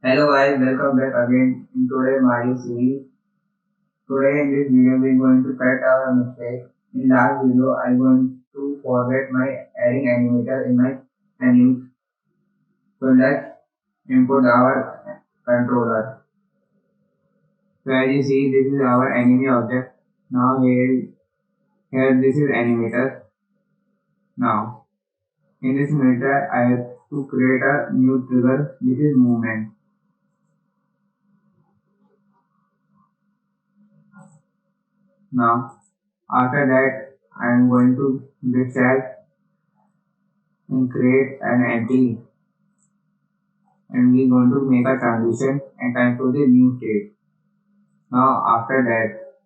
Hello guys, welcome back again in today's Mario series. Today in this video we are going to correct our mistake. In last video I going to forget my adding animator in my menu. So let's input our controller. So as you see this is our enemy object. Now here this is animator. Now in this meter I have to create a new trigger which is movement. Now after that I am going to this tab and create an empty and we're going to make a transition and time to the new state. Now after that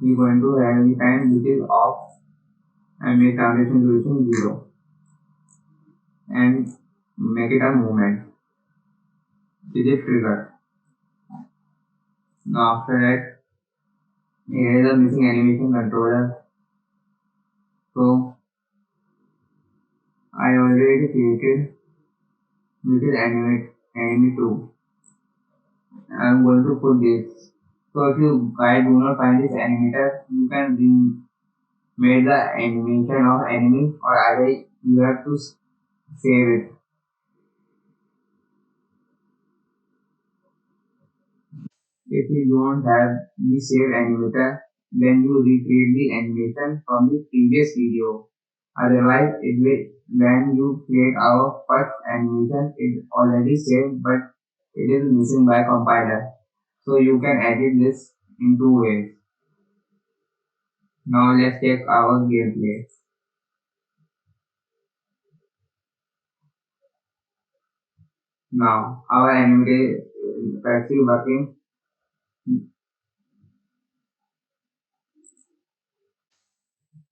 we're going to have the time which is off and make transition duration 0 and make it a movement which is trigger. Now after that here is a missing animation controller. So I already created which is anime 2. I'm going to put this. So if you guys do not find this animator, you can made the animation of enemy or either you have to save it. If you don't have the saved animator, then you recreate the animation from the previous video. Otherwise, it will when you create our first animation, it already saved but it is missing by compiler. So you can edit this in two ways. Now let's take our gameplay. Now our animator is actually working.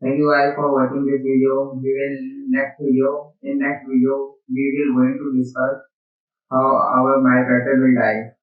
Thank you guys for watching this video. In next video we will going to discuss how our my character will die.